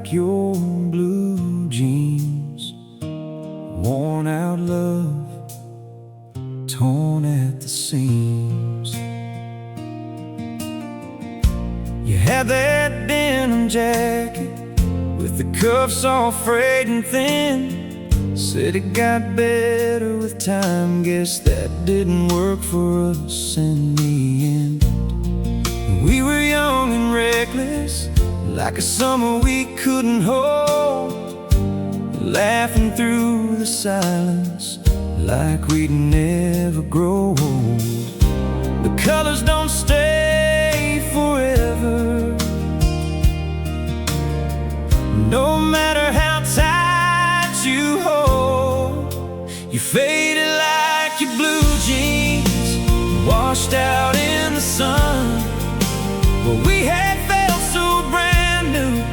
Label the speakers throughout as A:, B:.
A: like your blue jeans, worn out love, torn at the seams. You had that denim jacket with the cuffs all frayed and thin. Said it got better with time. Guess that didn't work for us in the end. We were young and reckless, like a summer we couldn't hold, laughing through the silence like we'd never grow old. The colors don't stay forever, no matter how tight you hold. You faded like your blue jeans, washed out in the sun. Well, we had felt so brand new,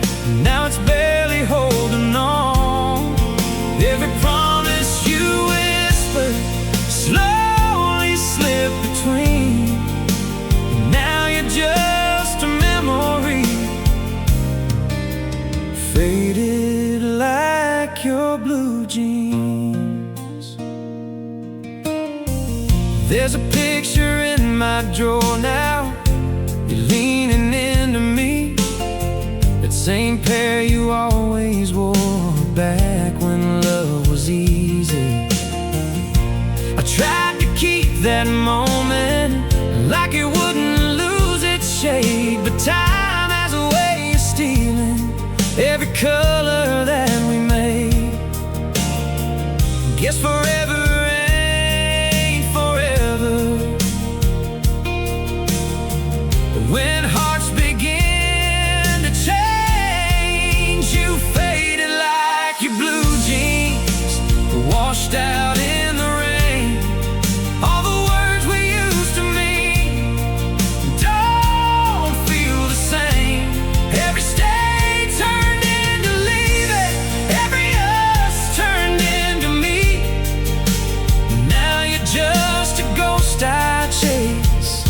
A: now it's barely holding on. Every promise you whispered slowly slipped between, and now you're just a memory, faded like your blue jeans. There's a picture in my drawer now, you're leaning into me, that same pair you always wore back when love was easy. I tried to keep that moment like it wouldn't lose its shade, but time has a way of stealing every color that we made. Guess forever ain't forever, but when hearts begin to change, you faded like your blue jeans, washed out in the rain. All the words we used to mean don't feel the same. Every stay turned into leaving, every us turned into me. Now you're just a ghost I chase,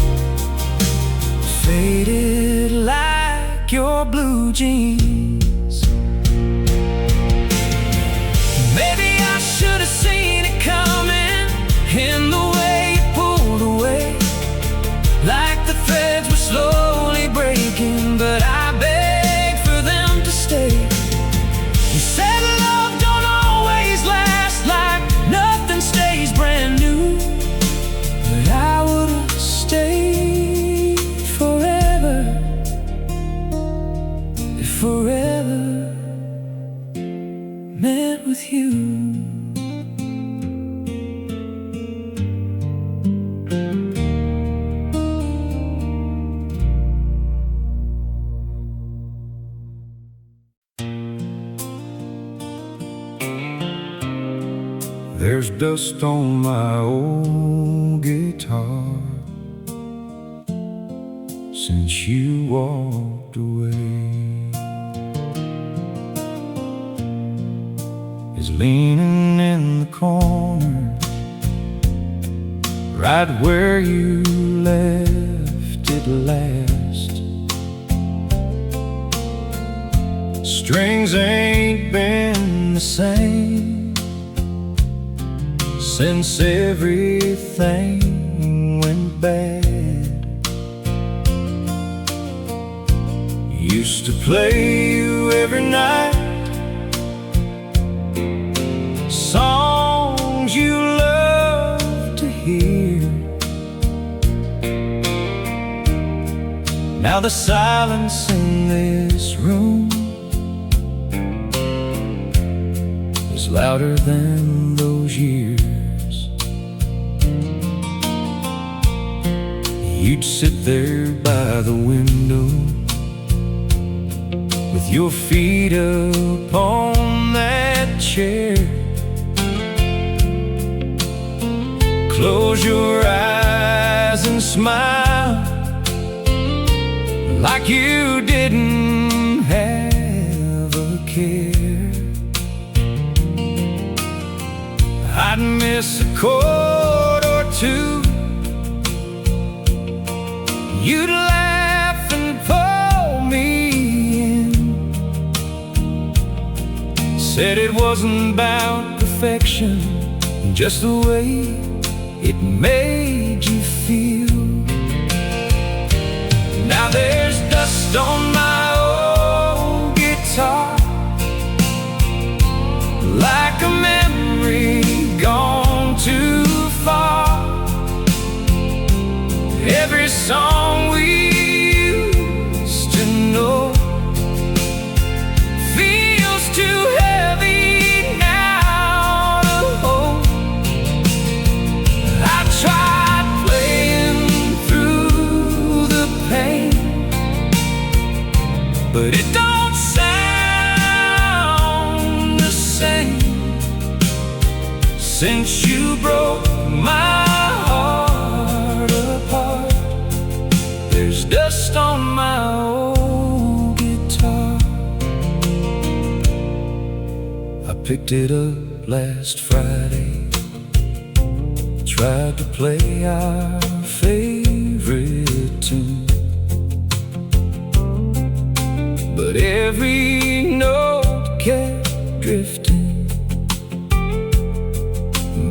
A: faded like your blue jeans. Maybe I should have seen it coming in the way you pulled away, like the threads were slowly breaking, but I begged for them to stay. You said love don't always last, like nothing stays brand new, but I would have stayed forever if forever meant with you. There's dust on my old guitar since you walked away. It's leaning in the corner, right where you left it last. Strings ain't been the same since everything went bad. Used to play you every night, songs you love to hear. Now the silence in this room is louder than those years. You'd sit there by the window with your feet upon that chair. Close your eyes and smile like you didn't have a care. I'd miss a chord or two, you'd laugh and pull me in. Said it wasn't about perfection, just the way it made you feel. Now there's dust on my old guitar, like a memory gone too far. Every song we used to know feels too heavy now to hold. I tried playing through the pain, but it don't sound the same since you broke my heart apart. There's dust on my old guitar. I picked it up last Friday, tried to play our favorite tune, but every note kept drifting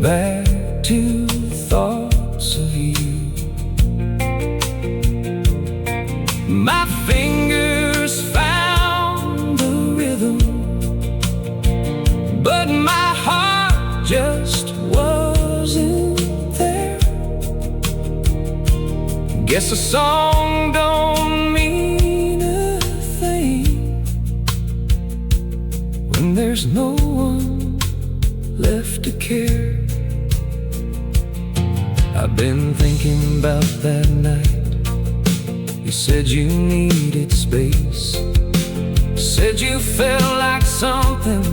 A: back to thoughts of you. My fingers found the rhythm, but my heart just wasn't there. Guess a song don't mean a thing when there's no one left to care. I've been thinking about that night. You said you needed space, said you felt like something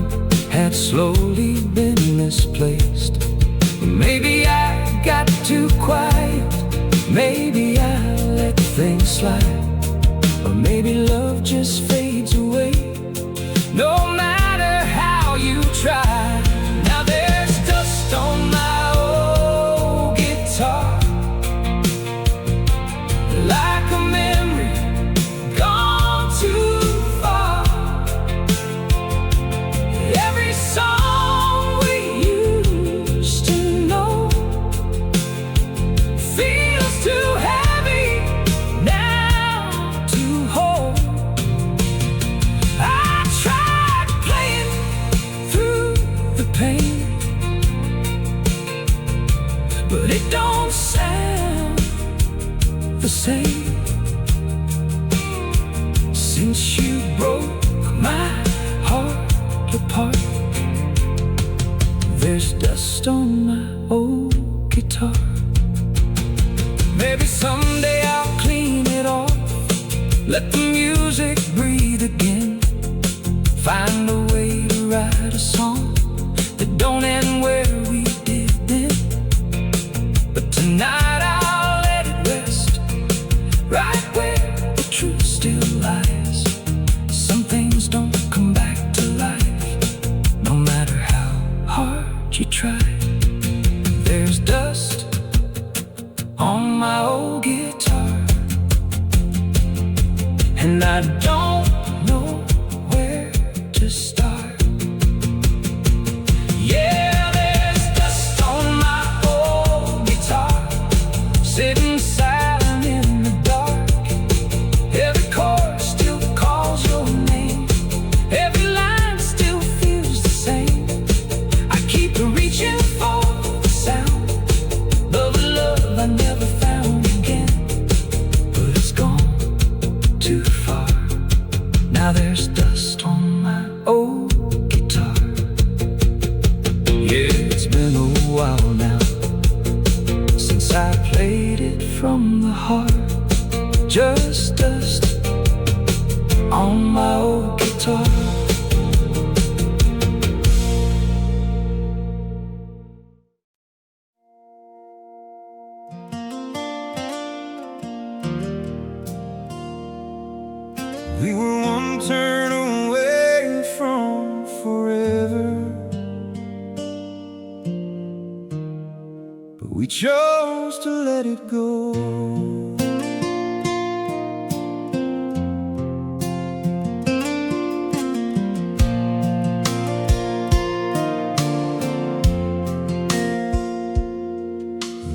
A: had slowly been misplaced. Maybe I got too quiet, maybe I let things slide, or maybe love just fades away no matter how you try. Now there's dust on my old guitar, like a memory gone too far. Every song we used to know feels too heavy now to hold. I tried playing through the pain, but it don't sound the same since you broke my heart apart. There's dust on my old guitar. Maybe someday I'll clean it off, let the music breathe again, find a way to write a song that don't end where we did then. But tonight I'll let it rest right where the truth still lies. Some things don't come back to life, no matter how hard you try. There's dust on my old guitar, and I don't know where to start. Yeah, there's dust on my old guitar, sitting silent in the dark. Every chord still calls your name, every line still feels the same. I keep reaching for the sound of a love I never found again, but it's gone too far. Now there's dust on my old guitar. Yeah, it's been a while now since I played it from the heart. Just dust on my old guitar. We were one turn away from forever, but we chose to let it go.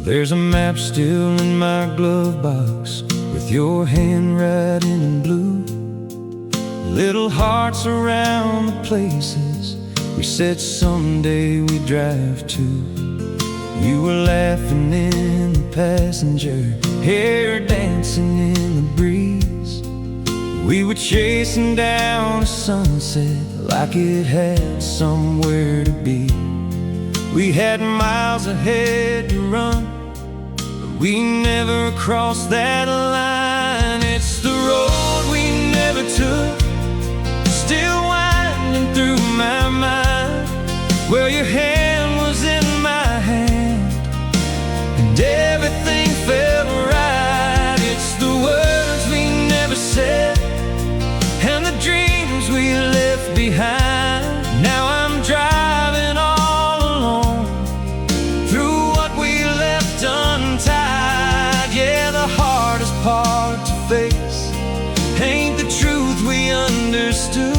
A: There's a map still in my glove box with your handwriting in blue. Little hearts around the places we said someday we'd drive to. You were laughing in the passenger, hair dancing in the breeze. We were chasing down a sunset like it had somewhere to be. We had miles ahead to run, but we never crossed that line. It's the road we never took, still winding through my mind, where your hand was in my hand and everything felt right. It's the words we never said and the dreams we left behind. Now I'm driving all alone through what we left untied. Yeah, the hardest part to face ain't the truth we understood,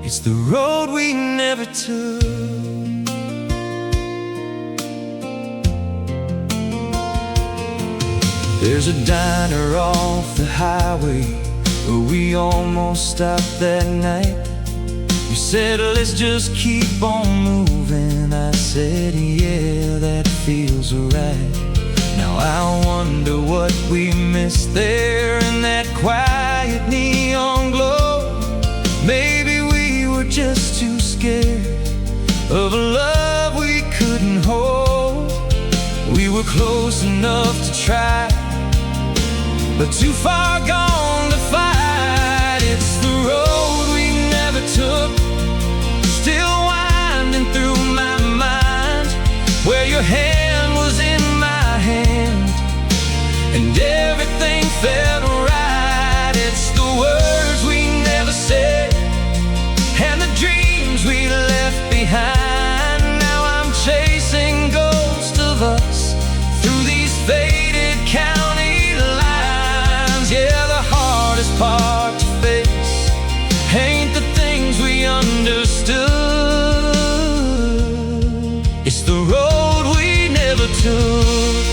A: it's the road we never took. There's a diner off the highway where we almost stopped that night. You said, let's just keep on moving. I said, yeah, that feels right. Now I wonder what we missed there in that quiet neon glow. Maybe we were just too scared of a love we couldn't hold. We were close enough to try, but too far gone to fight. It's the road we never took, still winding through my mind, where your hand was in my hand and everything felt right. It's the words we never said and the dreams we left behind. Now I'm chasing ghosts of us through these faded county lines. Yeah, the hardest part to face ain't the things we understood, it's the road we never took.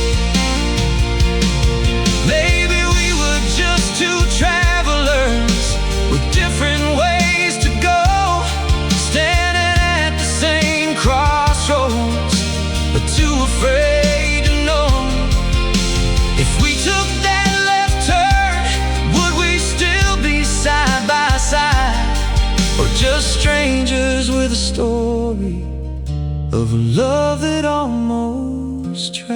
A: Maybe we were just two travelers with different ways to go, standing at the same crossroads, but too afraid to know. If we took that left turn, would we still be side by side, or just strangers with a story of a love that almost tried?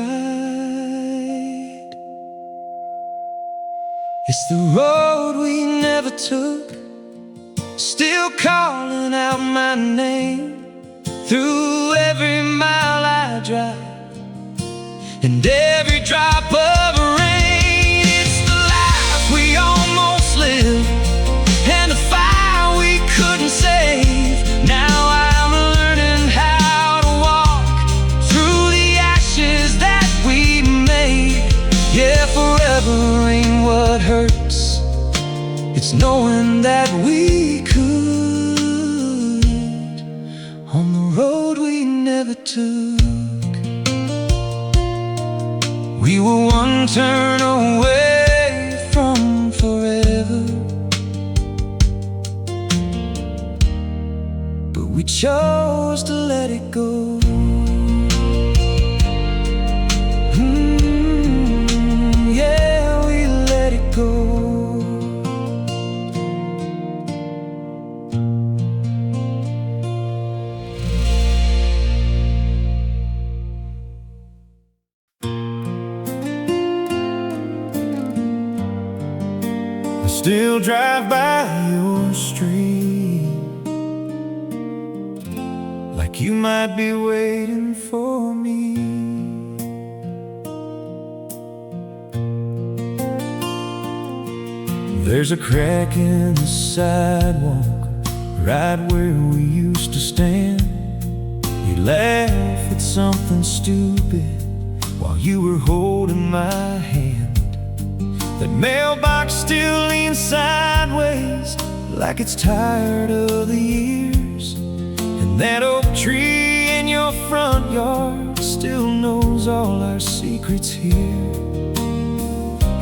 A: It's the road we never took, still calling out my name through every mile I drive and every drop of rain. It's the life we almost lived and the fire we couldn't save. Now I'm learning how to walk through the ashes that we made. Yeah, forever ain't what hurts, it's knowing that we could on the road we never took. We were one turn away from forever, but we chose to let it go. Yeah, we let it go. Still drive by your street like you might be waiting for me. There's a crack in the sidewalk right where we used to stand. We laugh at something stupid while you were holding my hand. That mailbox still leans sideways like it's tired of the years, and that oak tree in your our front yard still knows all our secrets here.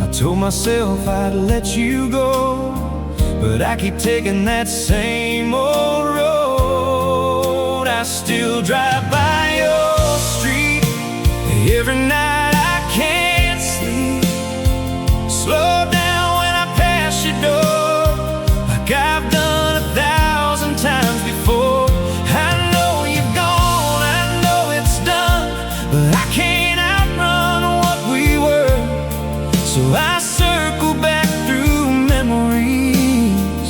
A: I told myself I'd let you go, but I keep taking that same old road. I still drive by your street every night. I can't sleep. Slow down when I pass your door, like I've done 1,000 times before. I know you've gone, I know it's done, but I can't outrun what we were. So I circle back through memories.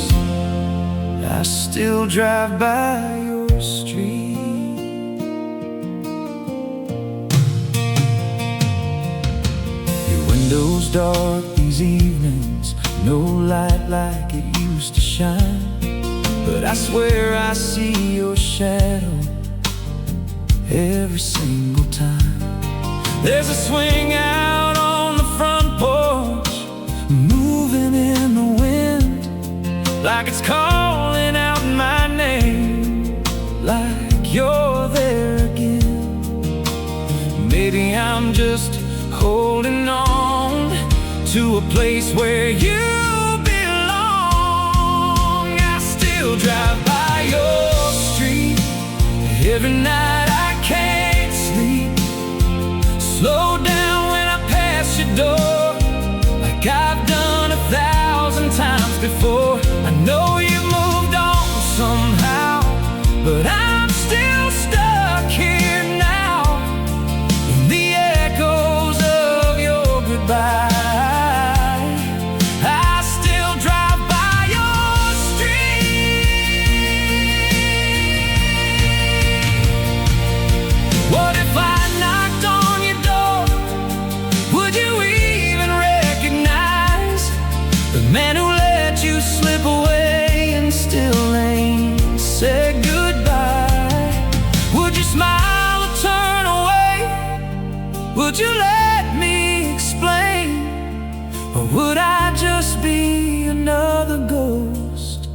A: I still drive by your street. Your window's dark these evenings, no light like it used to shine, but I swear I see your shadow every single time. There's a swing out on the front porch, moving in the wind, like it's calling out my name, like you're there again. Maybe I'm just holding on to a place where you belong. I still drive by your street every night. I can't sleep. Slow down when I pass your door, like I've done 1,000 times before. I know you've moved on somehow, but I'm still stuck here now in the echoes of your goodbye. I still drive by your street. What if I knocked on your door? Would you even recognize the man who let you slip away and still ain't said goodbye? Would you smile or turn away? Would you let me explain? Or would I just be another ghost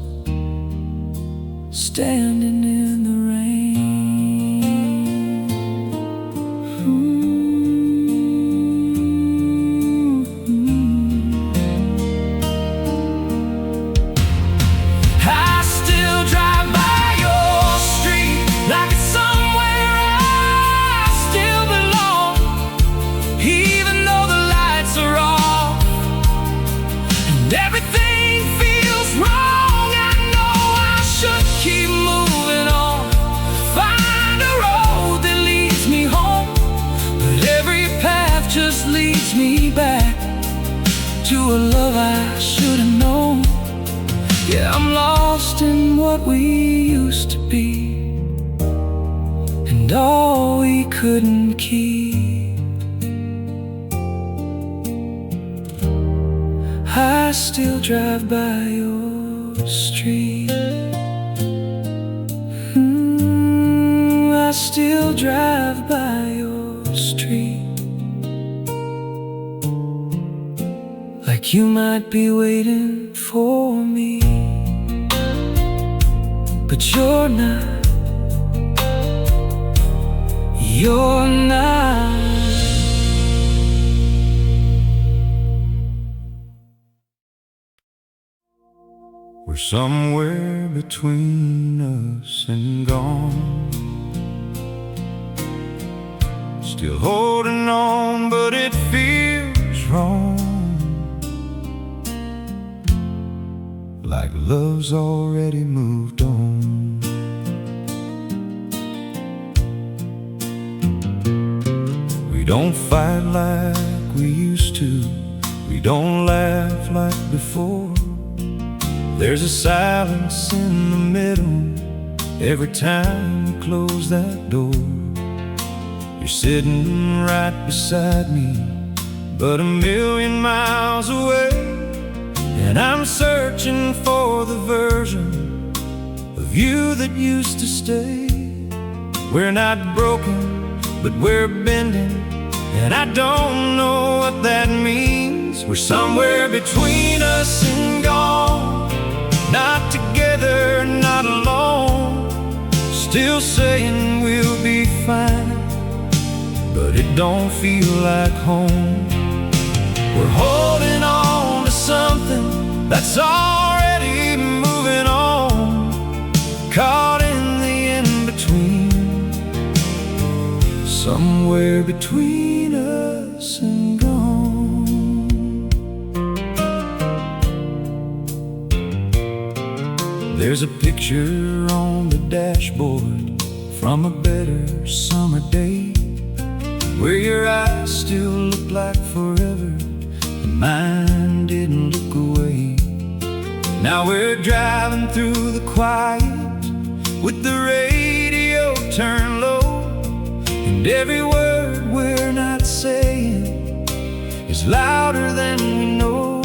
A: standing in the rain? I still drive by your street like it's somewhere I still belong, even though the lights are off and everything feels wrong. I know I should keep moving on, find a road that leads me home, but every path just leads me back to a love I should have known. Yeah, I'm lost in what we used to be and all we couldn't keep. I still drive by your street. I still drive by your street, like you might be waiting for me, but you're not. You're not. We're somewhere between us and gone, still holding on, but it feels wrong, like love's already moved on. We don't fight like we used to, we don't laugh like before. There's a silence in the middle every time we close that door. You're sitting right beside me, but 1,000,000 miles away, and I'm searching for the version of you that used to stay. We're not broken, but we're bending, and I don't know what that means. We're somewhere between us and gone, not together, not alone, still saying we'll be fine. don't feel like home. We're holding on to something that's already moving on, caught in the in-between, somewhere between us and gone. There's a picture on the dashboard from a better summer day, where your eyes still look like forever, and mine didn't look away. Now we're driving through the quiet with the radio turned low, and every word we're not saying is louder than we know.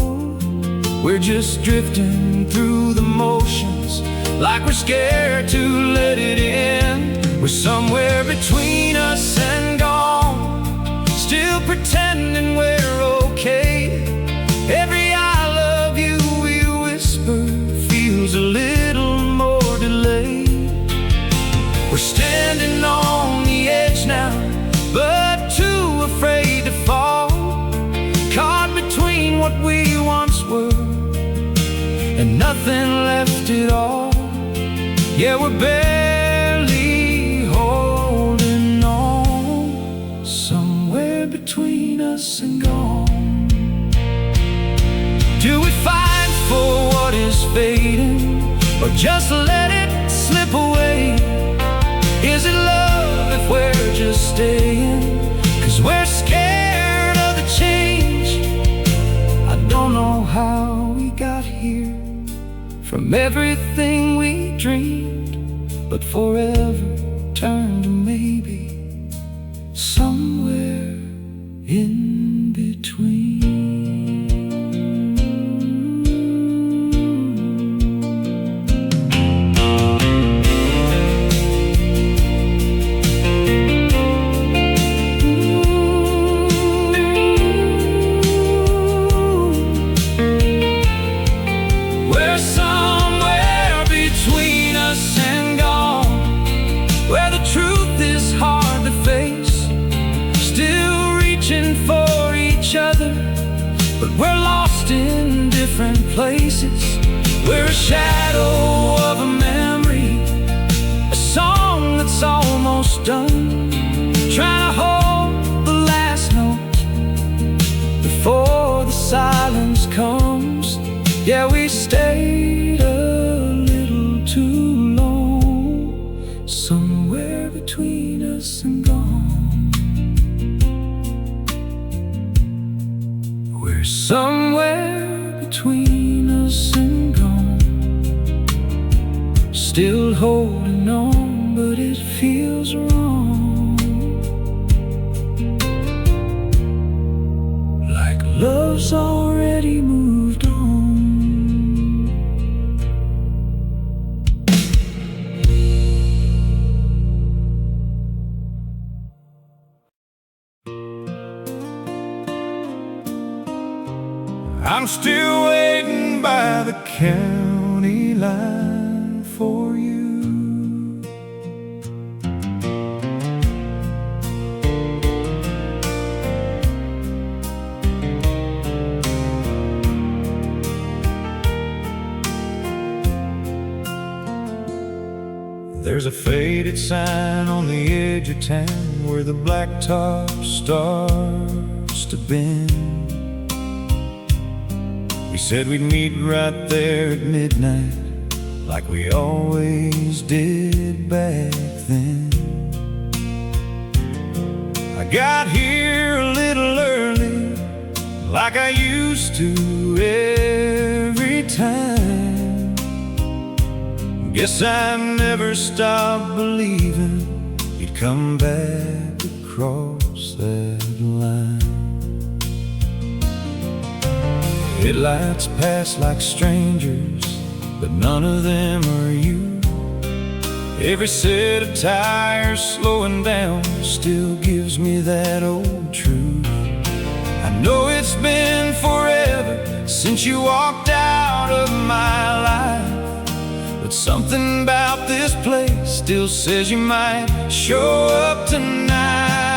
A: We're just drifting through the motions like we're scared to let it in. We're somewhere between us and gone, still pretending we're okay. Every I love you we whisper feels a little more delayed. We're standing on the edge now, but too afraid to fall, caught between what we once were and nothing left at all. Yeah, we're barely holding on, somewhere between us and gone. Do we fight for what is fading, or just let it slip away? Is it love if we're just staying 'cause we're scared of the change? I don't know how we got here from everything we dreamed, but forever turned to maybe somewhere in between. We're somewhere between us and gone, where the truth is hard to face, still reaching for each other, but we're lost in different places. We're a shadow of a memory, a song that's almost done, trying to hold the last note before the silence comes. Yeah, we stayed a little too long, somewhere between us and gone. We're somewhere between us and gone, still holding on, but it feels wrong, like love's already moved on. I'm still waiting by the county line for you. There's a faded sign on the edge of town where the blacktop starts to bend. We said we'd meet right there at midnight, like we always did back then. I got here a little early, like I used to every time. Guess I never stopped believing you'd come back across that line. Headlights pass like strangers, but none of them are you. Every set of tires slowing down still gives me that old truth. I know it's been forever since you walked out of my life, but something about this place still says you might show up tonight.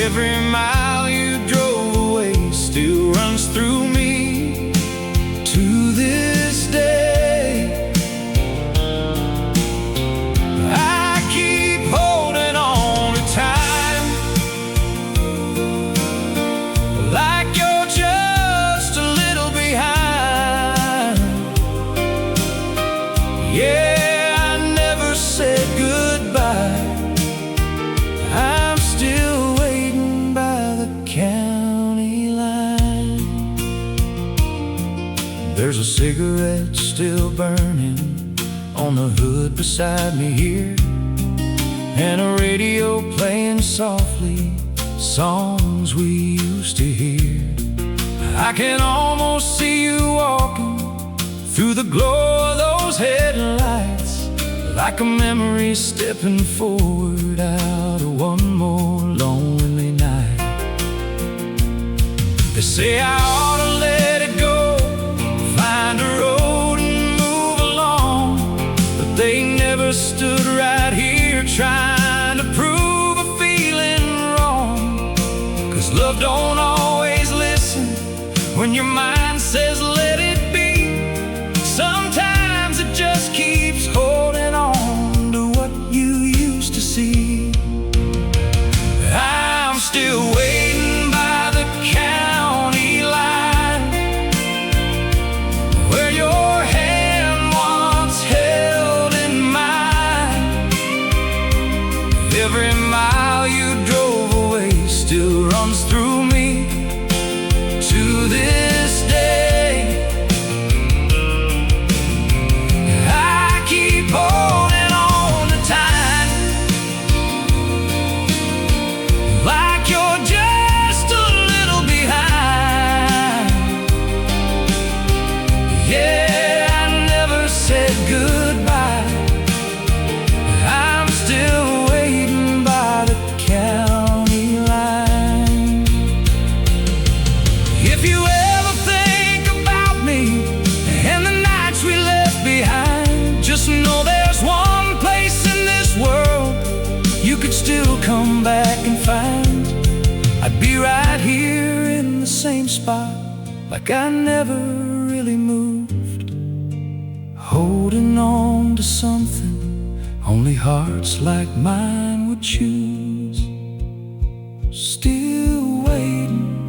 A: Every mile you drove away still runs through me to this day. I keep holding on to time, like you're just a little behind. Yeah, I never said goodbye. I'm still waiting by the county line. There's a cigarette still burning on the hood beside me here, and a radio playing softly songs we used to hear. I can almost see you walking through the glow of those headlights, like a memory stepping forward out of one more lonely night. They say I ought to let it go, find a road and move along, but they never stood right here trying to prove a feeling wrong. 'Cause love don't always listen when your mind says let it be. Sometimes it just keeps holding on to what you used to see. I'm still waiting by the county line, where your hand once held in mine. Every mile you drove away still runs through me to this day. I keep holding on to time, like you're just a little behind. Yeah, I never said goodbye. I'm still waiting by the county line. If you ever think about me and the nights we left behind, just know there's one place in this world you could still come back and find. I'd be right here in the same spot, like I never really moved, holding on to something only hearts like mine would choose. Still waiting,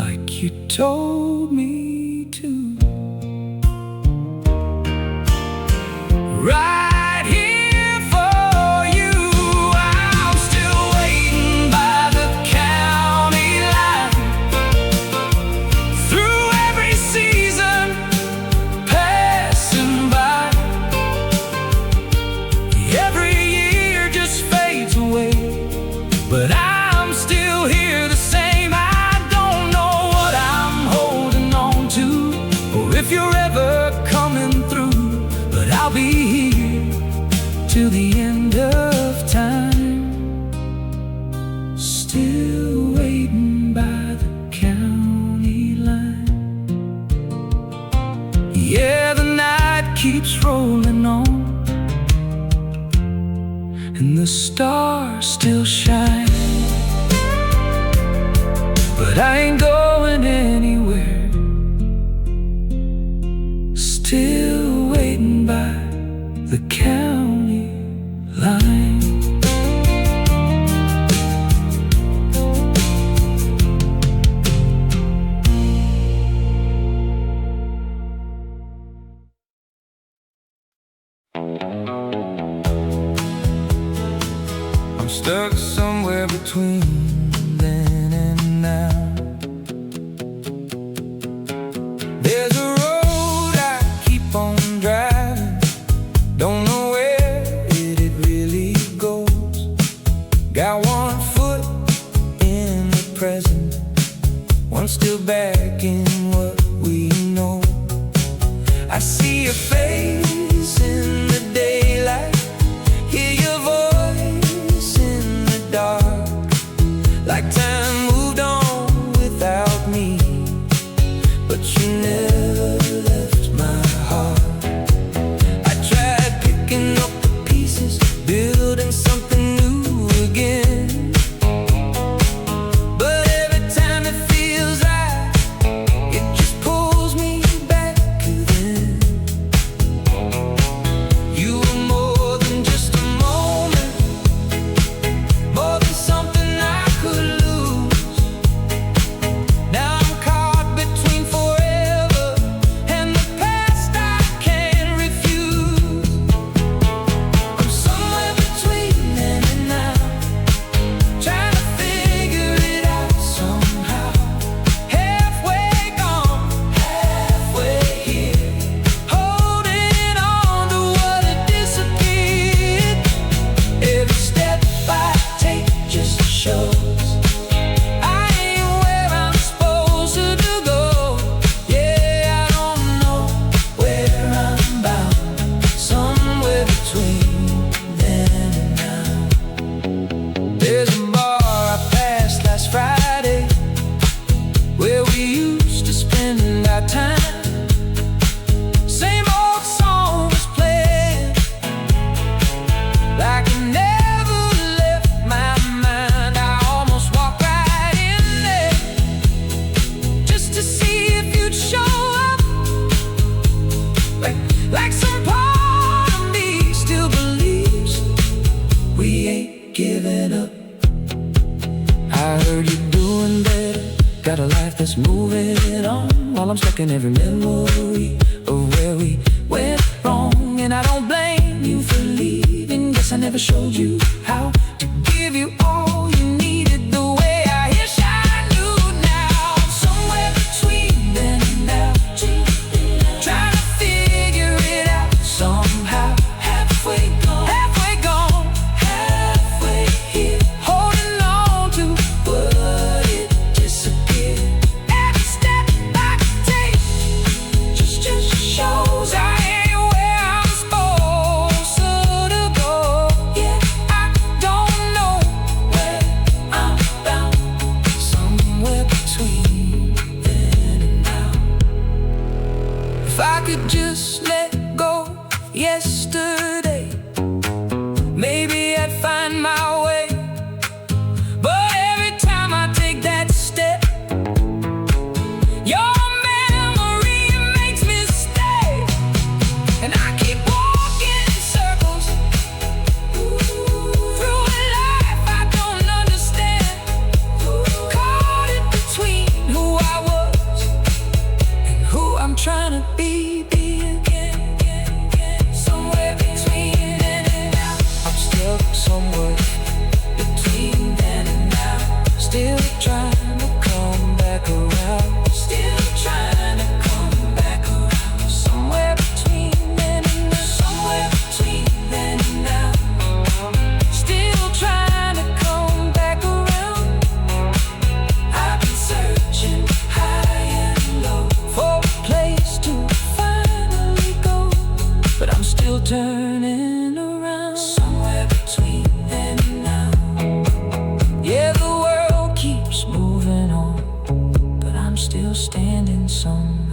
A: like you told me to. Right here for you, I'm still waiting by the county line. Through every season passing by, every year just fades away, but I'm still here the same. I don't know what I'm holding on to, or if you're ever coming through, but I'll be here till the end of time. Still waiting by the county line. Yeah, the night keeps rolling on, and the stars still shine, but I ain't going anywhere. Still waiting by the county line. I'm stuck somewhere between then and now. There's a road I keep on driving, don't know where it really goes. Got one foot in the present, one still back in what we know. I see your face in the daylight, hear your voice in the dark, like time moved on without me, but you never left my heart. I tried picking up the pieces, building something new again. giving up. I heard you're doing better, got a life that's moving on, while I'm stuck in every memory of where we went wrong. And I don't blame you for leaving. Guess I never showed you how to give you all you needed the way I wish I knew now. Somewhere between then and now, trying to figure it out somehow. Halfway gone, halfway here, holding on to what it disappeared. Every step I take just shows I ain't where I'm supposed to go. Yeah, I don't know where I'm bound, somewhere between then and now. If I could just let go yesterday, maybe I'd find my way. But every time I take that step, your memory makes me stay. And I keep walking in circles through a life I don't understand, caught in between who I was and who I'm trying to be again. Somewhere between then and now, I'm stuck somewhere between then and now. Still trying to come back around. Still trying to come back around. Somewhere between then and now. Somewhere between then and now. Still trying to come back around. I've been searching high and low for a place to finally go, but I'm still turning around. Somewhere between then and now. Yeah, the world keeps moving on, but I'm still standing somewhere.